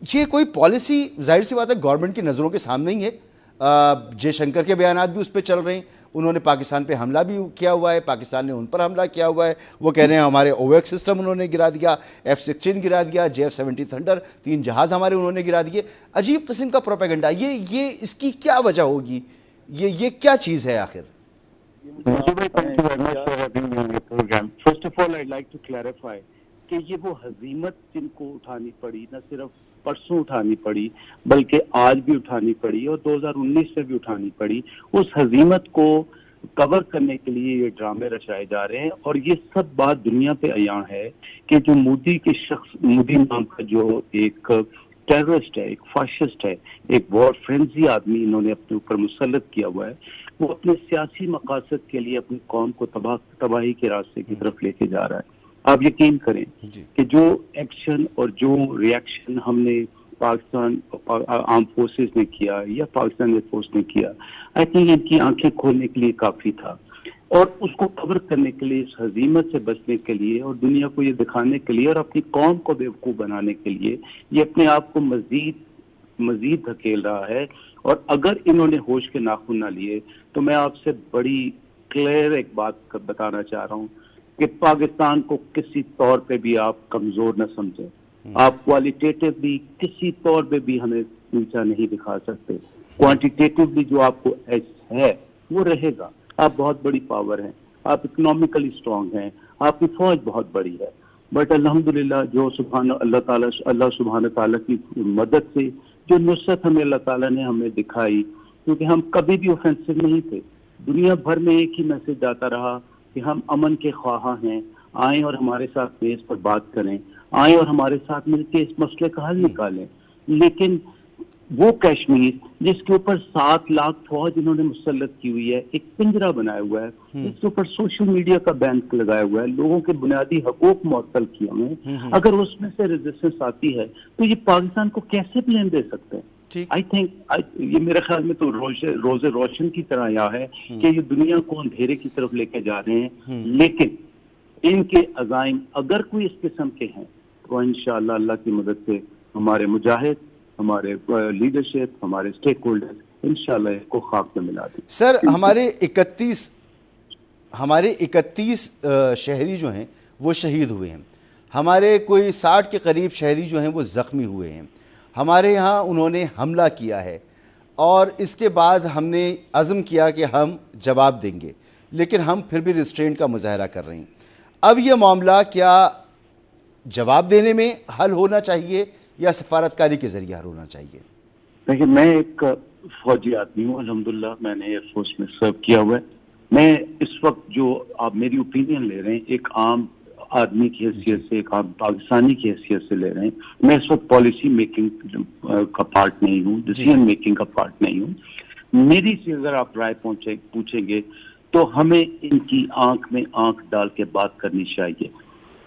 ये कोई पॉलिसी जाहिर सी बात है गवर्नमेंट की नज़रों के सामने ही है। जयशंकर के बयानात भी उस पर चल रहे हैं, उन्होंने पाकिस्तान पे हमला भी किया हुआ है, पाकिस्तान ने उन पर हमला किया हुआ है। वो कह रहे हैं हमारे ओवेक्स सिस्टम उन्होंने गिरा दिया, F-16 गिरा दिया, JF-70 थंडर 3 जहाज़ हमारे उन्होंने गिरा दिए। अजीब किस्म का प्रोपेगेंडा। ये इसकी क्या वजह होगी? ये क्या चीज़ है आखिर? First of all I like to clarify कि ये वो हजीमत जिनको उठानी पड़ी, न सिर्फ परसों उठानी पड़ी बल्कि आज भी उठानी पड़ी और 2019 में भी उठानी पड़ी, उस हजीमत को कवर करने के लिए ये ड्रामे रचाए जा रहे हैं। और ये सब बात दुनिया पे अयां है कि जो मोदी के शख्स, मोदी नाम का जो एक टेररिस्ट है, एक फाशिस्ट है, एक वॉर फ्रेंजी आदमी इन्होंने अपने ऊपर मुसल्लत किया हुआ है, वो अपने सियासी मकासद के लिए अपनी कौम को तबाही के रास्ते की तरफ लेके जा रहा है। आप यकीन करें कि जो एक्शन और जो रिएक्शन हमने पाकिस्तान आर्म फोर्सेस ने किया या पाकिस्तान एयरफोर्स ने किया, आई थिंक इनकी आंखें खोलने के लिए काफी था। और उसको कवर करने के लिए, इस हजीमत से बचने के लिए और दुनिया को ये दिखाने के लिए और अपनी कौम को बेवकूफ बनाने के लिए ये अपने आप को मजीद धकेल रहा है। और अगर इन्होंने होश के नाखून ना लिए तो मैं आपसे बड़ी क्लियर एक बात बताना चाह रहा हूँ कि पाकिस्तान को किसी तौर पे भी आप कमजोर न समझें। आप क्वालिटेटिवली किसी तौर पे भी हमें नीचा नहीं दिखा सकते। क्वांटिटेटिवली जो आपको है वो रहेगा। आप बहुत बड़ी पावर हैं, आप इकोनॉमिकली स्ट्रांग हैं, आपकी फौज बहुत बड़ी है, बट अल्हम्दुलिल्लाह जो अल्लाह सुब्हान ताला की मदद से जो नुसरत हमें अल्लाह ताला ने हमें दिखाई, क्योंकि हम कभी भी ऑफेंसिव नहीं थे। दुनिया भर में एक ही मैसेज आता रहा कि हम अमन के ख्वाहा हैं, आए और हमारे साथ मेज पर बात करें, आए और हमारे साथ मिलकर इस मसले का हल निकालें। लेकिन वो कश्मीर जिसके ऊपर 7 लाख फौज इन्होंने मुसल्लत की हुई है, एक पिंजरा बनाया हुआ है, इसके ऊपर सोशल मीडिया का बैन लगाया हुआ है, लोगों के बुनियादी हकूक मुअत्तल किए हुए हैं, अगर उसमें से रेजिस्टेंस आती है तो ये पाकिस्तान को कैसे ब्लेम दे सकते हैं? आई थिंक ये मेरे ख्याल में तो रोजे रोशन की तरह यहाँ है कि ये दुनिया को अंधेरे की तरफ लेके जा रहे हैं। लेकिन इनके अज़ाइम अगर कोई इस किस्म के हैं तो इंशाअल्लाह अल्लाह की मदद से हमारे मुजाहिद, हमारे लीडरशिप, हमारे स्टेक होल्डर्स इंशाअल्लाह इसको खाक में मिला दें। सर हमारे 31 शहरी जो हैं वो शहीद हुए हैं, हमारे कोई 60 के करीब शहरी जो हैं वो ज़ख्मी हुए हैं, हमारे यहाँ उन्होंने हमला किया है और इसके बाद हमने अज़म किया कि हम जवाब देंगे, लेकिन हम फिर भी रिस्ट्रेंट का मुजाहरा कर रहे हैं। अब ये मामला क्या जवाब देने में हल होना चाहिए या सफारतकारी के ज़रिए हल होना चाहिए? देखिए, मैं एक फौजी आदमी हूँ, अल्हम्दुलिल्लाह मैंने एयरफोर्स में सर्व किया हुआ है। मैं इस वक्त जो आप मेरी ओपिनियन ले रहे हैं एक आम आदमी की हैसियत से, एक आम पाकिस्तानी की हैसियत से ले रहे हैं, मैं इस वक्त पॉलिसी मेकिंग का पार्ट नहीं हूँ, डिसीजन मेकिंग का पार्ट नहीं हूँ। मेरी से अगर आप राय पूछेंगे तो हमें इनकी आंख में आंख डाल के बात करनी चाहिए।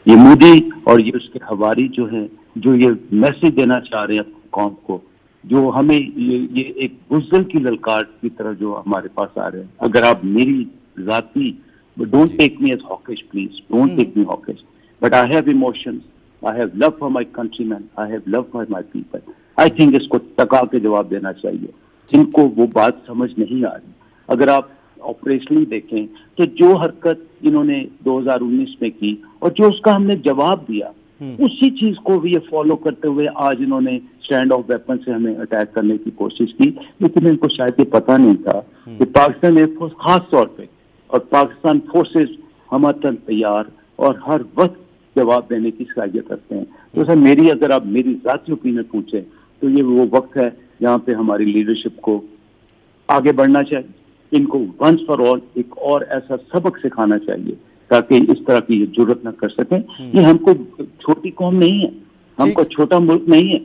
ये मोदी और ये उसके हवारी जो है, जो ये मैसेज देना चाह रहे हैं कौम को, जो हमें ये एक बुज़दिल की ललकार की तरह जो हमारे पास आ रहे हैं। अगर आप मेरी जाती, don't take me as hawkish, please. Don't take me hawkish. But I have emotions. I have love for my countrymen. I have love for my people. I think इसको टका के जवाब देना चाहिए। इनको वो बात समझ नहीं आ रही। अगर आप ऑपरेशनली देखें तो जो हरकत इन्होंने 2019 में की और जो उसका हमने जवाब दिया, उसी चीज को भी ये फॉलो करते हुए आज इन्होंने स्टैंड ऑफ वेपन से हमें अटैक करने की कोशिश की। लेकिन इनको शायद ये पता नहीं था कि पाकिस्तान एयरफोर्स खास तौर पे और पाकिस्तान फोर्सेस हमतन तैयार और हर वक्त जवाब देने की सलाहियत रखते हैं। तो सर मेरी, अगर आप मेरी ज़ाती ओपिनियन पूछें तो ये वो वक्त है जहाँ पे हमारी लीडरशिप को आगे बढ़ना चाहिए, इनको वंस फॉर ऑल एक और ऐसा सबक सिखाना चाहिए ताकि इस तरह की जुर्रत न कर सकें। ये हमको छोटी कौम नहीं है, हमको छोटा मुल्क नहीं है,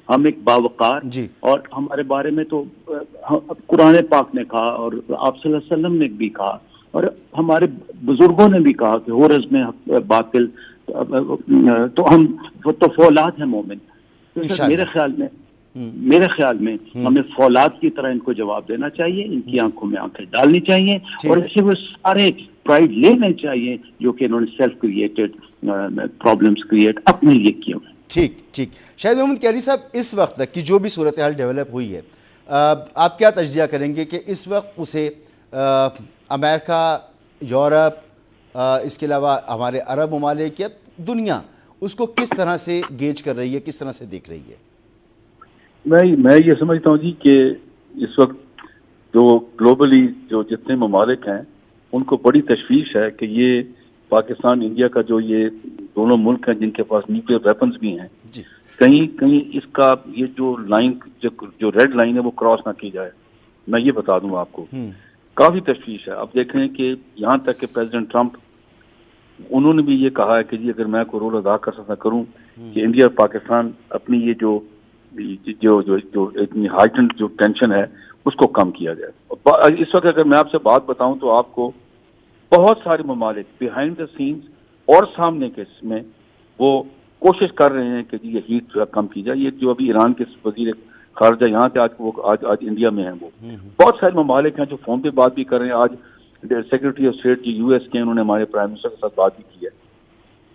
हम एक बावकार, और हमारे बारे में तो कुरान पाक ने कहा और आप सल्लल्लाहु अलैहि वसल्लम ने भी कहा और हमारे बुजुर्गों ने भी कहा कि हो रज़ में बातिल, तो हम तो फौलाद है मोमिन। तो मेरे ख्याल में हमें फौलाद की तरह इनको जवाब देना चाहिए, इनकी आंखों में आंखें डालनी चाहिए और ऐसे वो सारे प्राइड लेने चाहिए जो कि इन्होंने सेल्फ क्रिएटेड प्रॉब्लम्स क्रिएट अपने लिए किए हुए। ठीक। शाहिद महमूद कैरी साहब, इस वक्त तक की जो भी सूरत हाल डेवलप हुई है, आप क्या तज्जिया करेंगे कि इस वक्त उसे अमेरिका, यूरोप, इसके अलावा हमारे अरब ममालिक या दुनिया उसको किस तरह से गेज कर रही है, किस तरह से देख रही है? मैं ये समझता हूँ जी कि इस वक्त जो ग्लोबली जो जितने ममालिक हैं उनको बड़ी तशवीश है कि ये पाकिस्तान इंडिया का जो ये दोनों मुल्क हैं जिनके पास न्यूक्लियर वेपन्स भी हैं, कहीं इसका ये जो लाइन जो रेड लाइन है वो क्रॉस ना की जाए। मैं ये बता दूं आपको, काफी तशवीश है। आप देख रहे हैं कि यहाँ तक कि प्रेसिडेंट ट्रंप, उन्होंने भी ये कहा है कि जी अगर मैं कोई रोल अदा कर सकता करूं कि इंडिया और पाकिस्तान अपनी ये जो इतनी हाइटेंड जो टेंशन है उसको कम किया जाए। इस वक्त अगर मैं आपसे बात बताऊं तो आपको बहुत सारे ममालिक बिहाइंड द सीन्स और सामने के इसमें वो कोशिश कर रहे हैं कि जी ये हीट जो है कम की जाए। ये जो अभी ईरान के वजीर खारजा यहाँ थे आज इंडिया में हैं, वो बहुत सारे ममालिक हैं जो फोन पे बात भी कर रहे हैं। आज सेक्रेटरी ऑफ स्टेट जो यूएस के, उन्होंने हमारे प्राइम मिनिस्टर के साथ बात भी की है,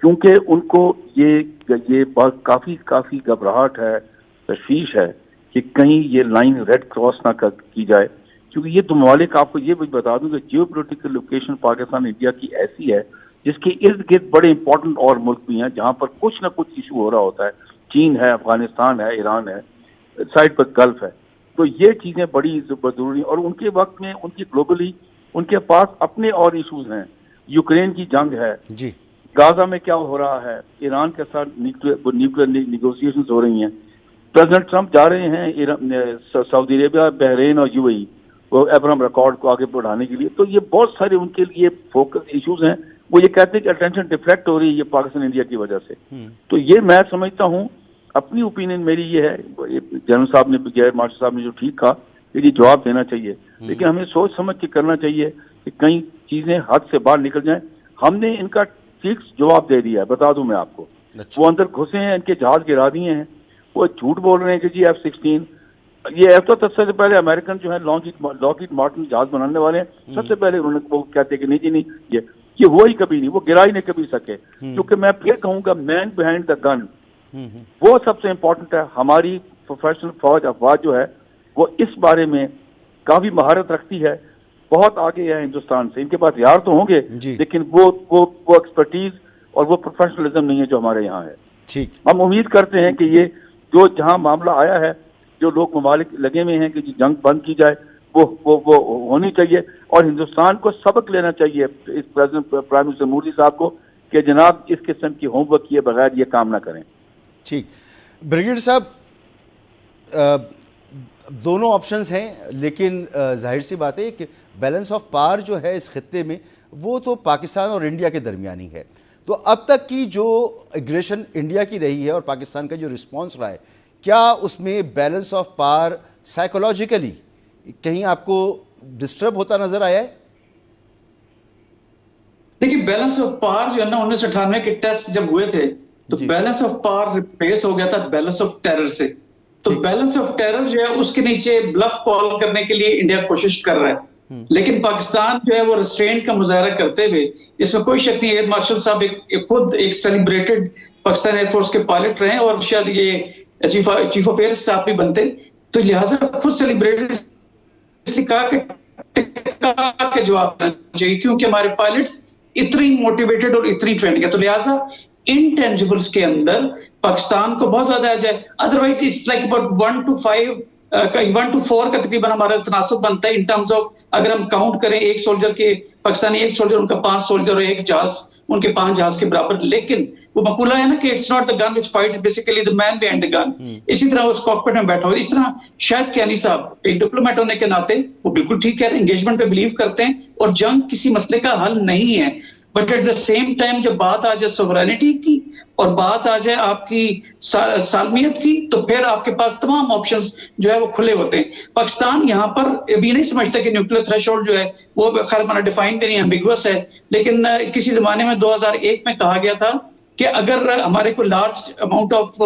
क्योंकि उनको ये बात काफी घबराहट है, तशवीश है कि कहीं ये लाइन रेड क्रॉस ना की जाए। क्योंकि ये तो ममालिक, आपको ये भी बता दूं कि geo political location Pakistan India की ऐसी है जिसके इर्द गिर्द बड़े इंपॉर्टेंट और मुल्क भी हैं जहाँ पर कुछ ना कुछ इशू हो रहा होता है। चीन है, अफगानिस्तान है, ईरान है, साइड पर गल्फ है। तो ये चीजें बड़ी जरूरी, और उनके वक्त में उनकी ग्लोबली उनके पास अपने और इशूज हैं। यूक्रेन की जंग है जी, गाजा में क्या हो रहा है, ईरान के साथ न्यूक्लियर निगोसिएशंस हो रही हैं। प्रेसिडेंट ट्रंप जा रहे हैं सऊदी अरेबिया, बहरीन और यूएई वो अब्राहम अकॉर्ड को आगे बढ़ाने के लिए। तो ये बहुत सारे उनके लिए फोकस इश्यूज हैं वो ये कहते हैं कि अटेंशन डिफ्लेक्ट हो रही है ये पाकिस्तान इंडिया की वजह से। तो ये मैं समझता हूँ, अपनी ओपिनियन मेरी ये है, जनरल साहब ने, गैर मार्शल साहब ने जो ठीक कहा, ये जवाब देना चाहिए, लेकिन हमें सोच समझ के करना चाहिए कि कई चीजें हाथ से बाहर निकल जाएं। हमने इनका फिक्स जवाब दे दिया है, बता दूं मैं आपको। वो अंदर घुसे हैं, इनके जहाज गिरा दिए हैं, वो झूठ बोल रहे हैं कि जी F-16 ये F सबसे पहले अमेरिकन जो है लॉकहीड मार्टिन जहाज बनाने वाले हैं, सबसे पहले उन्होंने वो कहते हैं कि नहीं जी नहीं, ये हुआ ही कभी नहीं, वो गिरा ही नहीं कभी सके। क्योंकि मैं फिर कहूंगा, मैन बिहाइंड द गन वो सबसे इंपॉर्टेंट है। हमारी प्रोफेशनल फौज अफवाज जो है वो इस बारे में काफी महारत रखती है, बहुत आगे है हिंदुस्तान से। इनके पास यार तो होंगे, लेकिन वो एक्सपर्टीज और वो प्रोफेशनलिज्म नहीं है जो हमारे यहाँ है। ठीक, हम उम्मीद करते हैं कि ये जो जहाँ मामला आया है, जो लोग ममालिक लगे हुए हैं कि जंग बंद की जाए, वो होनी चाहिए। और हिंदुस्तान को सबक लेना चाहिए इस प्रेसिडेंट प्राइम मिनिस्टर मोदी साहब को कि जनाब इस किस्म की होमवर्क किए बगैर ये काम ना करें। ठीक, ब्रिगेडियर साहब, दोनों ऑप्शंस हैं, लेकिन जाहिर सी बात है कि बैलेंस ऑफ पावर जो है इस खित्ते में वो तो पाकिस्तान और इंडिया के दरमियान ही है। तो अब तक की जो एग्रेशन इंडिया की रही है और पाकिस्तान का जो रिस्पांस रहा है, क्या उसमें बैलेंस ऑफ पावर साइकोलॉजिकली कहीं आपको डिस्टर्ब होता नजर आया है? देखिए, बैलेंस ऑफ पावर जो है ना, 1998 के टेस्ट जब हुए थे तो बैलेंस ऑफ पावर रिप्लेस हो गया था बैलेंस ऑफ टेरर से। तो बैलेंस ऑफ टेरर जो है उसके नीचे ब्लफ कॉल करने के लिए इंडिया कोशिश कर रहा है, लेकिन पाकिस्तान जो है वो रेस्ट्रेंट का मुजाहरा करते हुए, इसमें कोई शक नहीं, एयर मार्शल साहब खुद एक सेलिब्रेटेड पाकिस्तान एयरफोर्स के पायलट रहे और शायद ये चीफ ऑफ एयर स्टाफ भी बनते, तो लिहाजा खुद सेलिब्रेटेड इसलिए कहा कि जवाब देना चाहिए, क्योंकि हमारे पायलट्स इतनी मोटिवेटेड और इतनी ट्रेनिंग है। तो लिहाजा इंटेंजिबल्स के अंदर पाकिस्तान को बहुत ज्यादा आ जाए, otherwise it's like about 1 to 5 1 to 4 का तकरीबन हमारा तनासब बनता है इन टर्म्स ऑफ, अगर हम काउंट करें एक सोल्जर के, पाकिस्तानी एक सोल्जर उनका 5 सोल्जर और एक जहाज उनके 5 जहाज के बराबर। लेकिन वो मकूला है ना कि it's not the gun which fights, basically the man behind the gun. इसी तरह उस कॉकपिट में बैठा हो, इस तरह शायद कियानी साहब एक डिप्लोमेट होने के नाते वो बिल्कुल ठीक कह रहे हैं, एंगेजमेंट पे बिलीव करते हैं और जंग किसी मसले का हल नहीं है। But at the same time जब बात आ जाए सोवरेनिटी की और बात आ जाए आपकी सालमियत की, तो फिर आपके पास तमाम ऑप्शंस जो है वो खुले होते हैं। पाकिस्तान यहाँ पर अभी नहीं समझता कि न्यूक्लियर थ्रेशोल्ड जो है वो खैर हमारा डिफाइन भी नहीं, एम्बिगुअस है, लेकिन किसी जमाने में 2001 में कहा गया था कि अगर हमारे को लार्ज अमाउंट ऑफ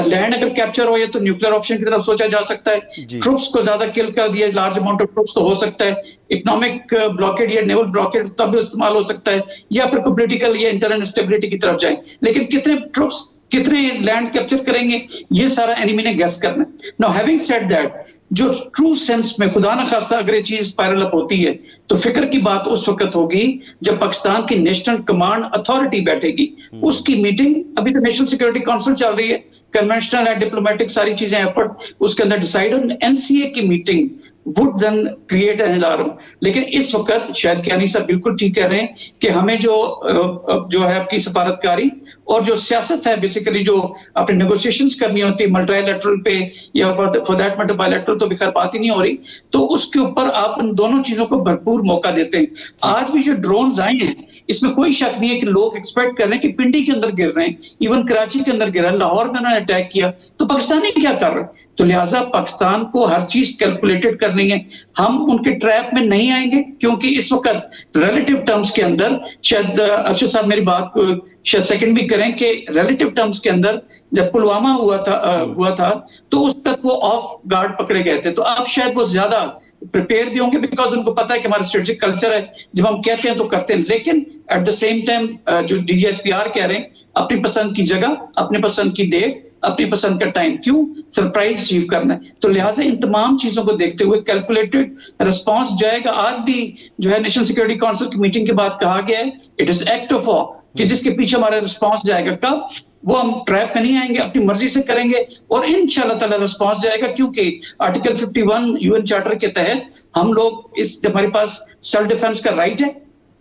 लैंड अगर कैप्चर हो, या तो न्यूक्लियर ऑप्शन की तरफ सोचा जा सकता है, ट्रूप्स को ज्यादा किल कर दिया, लार्ज अमाउंट ऑफ ट्रूप्स तो हो सकता है, इकोनॉमिक ब्लॉकेड या नेवल ब्लॉकेड तब भी इस्तेमाल हो सकता है, या फिर पॉलिटिकल या इंटरनल स्टेबिलिटी की तरफ जाए। लेकिन कितने ट्रूप्स कितने लैंड कैप्चर करेंगे, ये सारा एनिमी ने गैस करना है। नाउ हैविंग सेड दैट, जो ट्रू सेंस में खुदा न खास्ता अगर ये चीज स्पाइरल अप होती है तो फिक्र की बात उस वक्त होगी जब पाकिस्तान की नेशनल कमांड अथॉरिटी बैठेगी। उसकी मीटिंग, अभी तो नेशनल सिक्योरिटी काउंसिल चल रही है, कन्वेंशनल एंड डिप्लोमेटिक सारी चीजें एफर्ट उसके अंदर डिसाइड, और एनसीए की meeting would then create an alarm. लेकिन इस वक्त शायद कियानी साहब बिल्कुल ठीक कह रहे हैं कि हमें जो है आपकी सफारतकारी और जो सियासत है, बेसिकली जो अपनी नेगोशिएशंस करनी होती है मल्टीलैटरल पे या फॉर दैट मैटर बायलैटरल, तो भी खैर बात ही नहीं हो रही, तो उसके ऊपर आप इन दोनों चीजों को भरपूर मौका देते हैं। आज भी जो ड्रोन्स आए हैं इसमें कोई शक नहीं है कि लोग एक्सपेक्ट कर रहे हैं कि पिंडी के अंदर गिर रहे हैं, इवन कराची के अंदर गिर रहा है, लाहौर में उन्होंने अटैक किया, तो पाकिस्तानी क्या कर रहे हैं? तो लिहाजा पाकिस्तान को हर चीज कैलकुलेटेड करनी है। हम उनके ट्रैप में नहीं आएंगे, क्योंकि इस वक्त रिलेटिव टर्म्स के अंदर, शायद अरशद साहब मेरी बात को शायद सेकंड भी करें कि रिलेटिव टर्म्स के अंदर जब पुलवामा हुआ था तो उस तक वो ऑफ गार्ड पकड़े गए थे, तो अब शायद वो ज्यादा प्रिपेयर भी होंगे, बिकॉज उनको पता है कि हमारा स्ट्रेटेजिक कल्चर है, जब हम कहते हैं तो करते हैं। लेकिन एट द सेम टाइम जो DGSPR कह रहे हैं, अपनी पसंद की जगह, अपनी पसंद की डेट, अपनी पसंद का टाइम, क्यों सरप्राइज अचीव करना है। तो लिहाजा इन तमाम चीजों को देखते हुए कैलकुलेटेड रिस्पांस जाएगा। आज भी जो है नेशनल सिक्योरिटी काउंसिल की मीटिंग के बाद कहा गया है it is act of war, कि जिसके पीछे हमारा रिस्पांस जाएगा। कब? वो हम ट्रैप में नहीं आएंगे, अपनी मर्जी से करेंगे और इंशाल्लाह ताला रिस्पांस जाएगा, क्योंकि आर्टिकल 51 UN चार्टर के तहत हम लोग इस, हमारे पास सेल्फ डिफेंस का राइट है,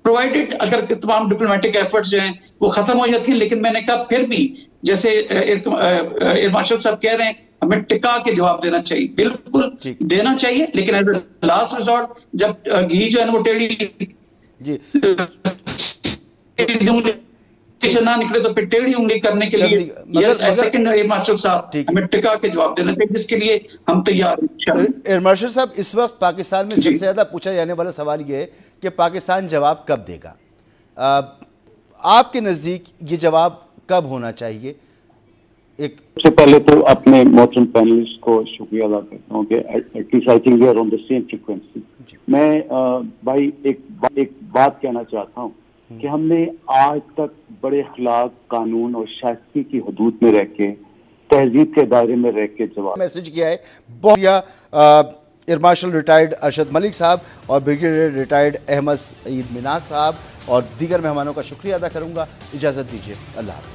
प्रोवाइडेड अगर तमाम डिप्लोमेटिक एफर्ट्स जो हैं वो खत्म हो जाती है। लेकिन मैंने कहा फिर भी जैसे एयर मार्शल साहब कह रहे हैं, हमें टिका के जवाब देना चाहिए, बिल्कुल देना चाहिए, लेकिन एज लास्ट रिजॉर्ट जब घी जो है वो टेढ़ी जी ना निकले तो फिर टेढ़ी उंगली करने के लिए यस सेकंड एयर मार्शल साहब हमें टिका के जवाब देना चाहिए, जिसके लिए हम तैयार हैं। एयर मार्शल साहब, इस वक्त पाकिस्तान में सबसे ज्यादा पूछा जाने वाला सवाल ये है कि पाकिस्तान जवाब कब देगा? आपके नजदीक ये जवाब कब होना चाहिए? एक सबसे पहले तो अपने मोहतरम पैनलिस्ट को शुक्रिया अदा करता हूँ कि at least I think we are on the same frequency. मैं भाई एक बात कहना चाहता हूँ कि हमने आज तक बड़े अखलाक, कानून और शास्त्री की हदूद में रह के, तहजीब के दायरे में रह के जवाब मैसेज किया है। बहुत air marshal retired Arshad Malik साहब और ब्रिगेडियर रिटायर्ड अहमद सईद मिनाज साहब और दीगर मेहमानों का शुक्रिया अदा करूंगा। इजाज़त दीजिए, अल्लाह हाफ़िज़।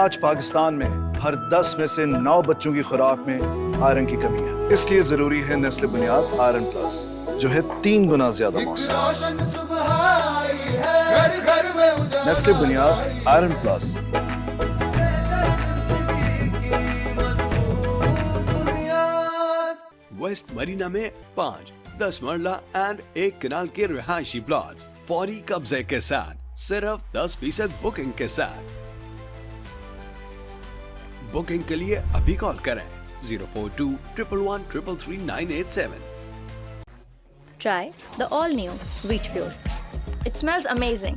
आज पाकिस्तान में हर 10 में से 9 बच्चों की खुराक में आयरन की कमी है। इसलिए जरूरी है नेस्ले बुनियाद आयरन प्लस, जो है 3 गुना ज्यादा मौसम। नेस्ले बुनियाद आयरन प्लस। वेस्ट मरीना में 5, 10 मरला एंड 1 कनाल के रिहायशी प्लॉट्स फौरी कब्जे के साथ सिर्फ 10% बुकिंग के साथ। बुकिंग के लिए अभी कॉल करें 042-111-33987। Try the all-new Wheat Pure. It smells amazing.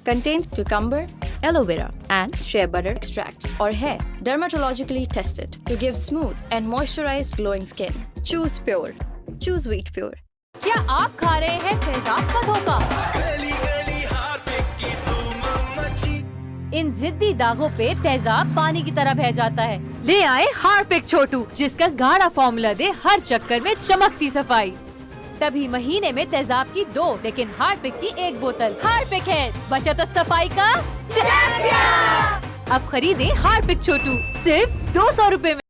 Contains cucumber, aloe vera, and shea butter extracts or hair, dermatologically tested to give smooth and moisturized glowing skin. Choose Pure. Choose Wheat Pure. क्या आप खा रहे हैं तेजाब का धोखा? इन जिद्दी दागों पे तेजाब पानी की तरह बह जाता है। ले आए हार्पिक छोटू, जिसका गाढ़ा फॉर्मूला दे हर चक्कर में चमकती सफाई। तभी महीने में तेजाब की 2 लेकिन हार्पिक की 1 बोतल। हार्पिक है बचा तो सफाई का चैंपियन। अब खरीदें हार्पिक छोटू सिर्फ 200 रुपए में।